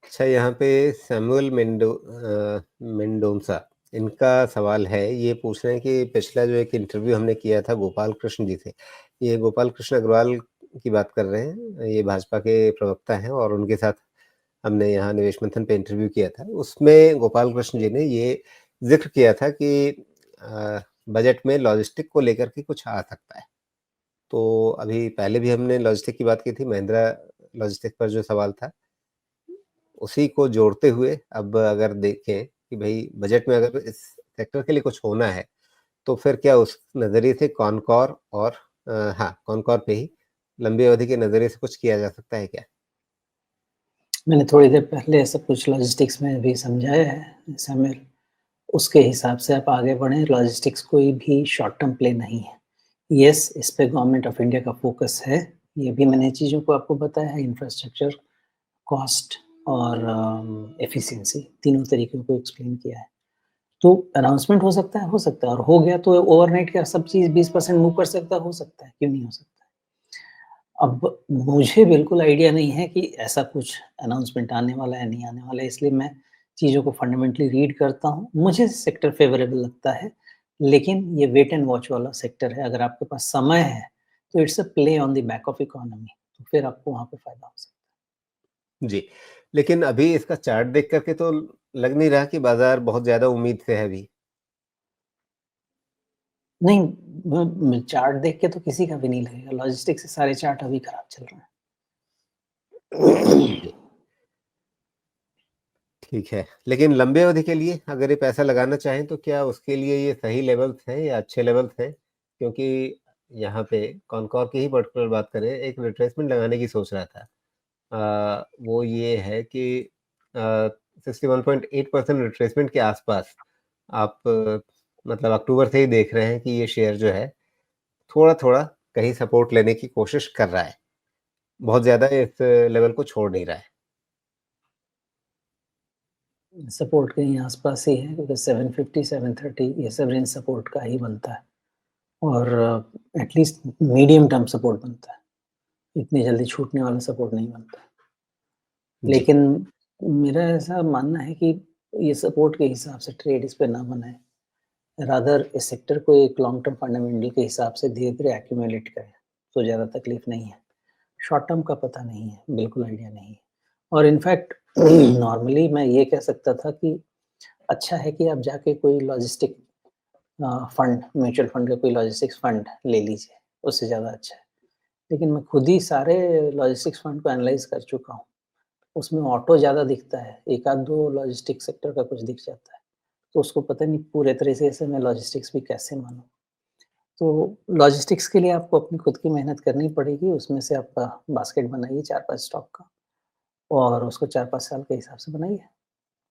अच्छा, यहाँ पे सैमुअल मेंडोंसा, इनका सवाल है, ये पूछ रहे हैं कि पिछला जो एक इंटरव्यू हमने किया था गोपाल कृष्ण जी से, ये गोपाल कृष्ण अग्रवाल की बात कर रहे हैं, ये भाजपा के प्रवक्ता हैं और उनके साथ हमने यहाँ निवेश मंथन पे इंटरव्यू किया था। उसमें गोपाल कृष्ण जी ने ये ज़िक्र किया था कि बजट में लॉजिस्टिक को लेकर के कुछ आ सकता है। तो अभी पहले भी हमने लॉजिस्टिक की बात की थी, महिंद्रा लॉजिस्टिक पर जो सवाल था, उसी को जोड़ते हुए अब अगर देखें कि भई बजट में अगर इस सेक्टर के लिए कुछ होना है, तो फिर क्या उस नज़रिए से कॉनकॉर और हाँ, कॉनकॉर पे ही लंबी अवधि के नज़रिए से कुछ किया जा सकता है क्या? मैंने थोड़ी देर पहले सब कुछ लॉजिस्टिक्स में भी समझाया है शामिल। उसके हिसाब से आप आगे बढ़ें, लॉजिस्टिक्स कोई भी शॉर्ट टर्म प्ले नहीं है। येस, इस पे गवर्नमेंट ऑफ इंडिया का फ़ोकस है, ये भी मैंने चीज़ों को आपको बताया है, इंफ्रास्ट्रक्चर, कॉस्ट और एफिशिएंसी तीनों तरीकों को एक्सप्लेन किया है। तो अनाउंसमेंट हो सकता है और हो गया तो ओवरनाइट क्या सब चीज़ 20% मूव कर सकता है? हो सकता है, क्यों नहीं हो सकता? अब मुझे बिल्कुल आइडिया नहीं है कि ऐसा कुछ अनाउंसमेंट आने वाला है, नहीं आने वाला है, इसलिए मैं चीज़ों को फंडामेंटली रीड करता हूँ। मुझे सेक्टर फ़ेवरेबल लगता है, लेकिन ये वेट एंड वॉच वाला सेक्टर है। अगर आपके पास समय है, तो it's a play on the back of economy, तो फिर आपको वहाँ पे फ़ायदा हो सकता है। जी, लेकिन अभी इसका चार्ट देख कर के तो लग नहीं रहा कि बाज़ार बहुत ज़्यादा उम्मीद से है अभी। नहीं, चार्ट देख के तो किसी का भी नहीं लगेगा, लॉजिस्टिक्स से सारे चार्ट अभी खराब चल रहे हैं। जी, ठीक है। लेकिन लंबे अवधि के लिए अगर ये पैसा लगाना चाहें तो क्या उसके लिए ये सही लेवल्स हैं या अच्छे लेवल्स हैं? क्योंकि यहाँ पे कॉनकॉर की ही पर्टिकुलर बात करें, एक रिट्रेसमेंट लगाने की सोच रहा था। वो ये है कि 61.8% रिट्रेसमेंट के आसपास आप मतलब अक्टूबर से ही देख रहे हैं कि ये शेयर जो है थोड़ा-थोड़ा कहीं सपोर्ट लेने की कोशिश कर रहा है। बहुत ज़्यादा इस लेवल को छोड़ नहीं रहा है। सपोर्ट कहीं आस-पास ही है क्योंकि 750, 730 ये सब रेंज सपोर्ट का ही बनता है और एटलीस्ट मीडियम टर्म सपोर्ट बनता है। इतनी जल्दी छूटने वाला सपोर्ट नहीं बनता। जी। लेकिन मेरा ऐसा मानना है कि ये सपोर्ट के हिसाब से ट्रेड इस पे ना बनाएँ। रादर इस सेक्टर को एक लॉन्ग टर्म फंडामेंटल के हिसाब से धीरे-धीरे एक्यूमुलेट करें, तो ज़्यादा तकलीफ नहीं है। शॉर्ट टर्म का पता नहीं है, बिल्कुल आइडिया नहीं है। और इनफैक्ट नॉर्मली मैं ये कह सकता था कि अच्छा है कि आप जाके कोई लॉजिस्टिक फंड, म्यूचुअल फंड का कोई लॉजिस्टिक्स फंड ले लीजिए, उससे ज़्यादा अच्छा है। लेकिन मैं खुद ही सारे लॉजिस्टिक्स फंड को एनालाइज़ कर चुका हूँ। उसमें ऑटो ज़्यादा दिखता है, 1 आध 2 लॉजिस्टिक्स सेक्टर का कुछ दिख जाता है। तो उसको पता नहीं पूरे तरीके से मैं लॉजिस्टिक्स भी कैसे मानूँ? तो लॉजिस्टिक्स के लिए आपको अपनी खुद की मेहनत करनी पड़ेगी, उसमें से आपका बास्केट बनाइए 4-5 स्टॉक का और उसको 4-5 साल के हिसाब से बनाइए।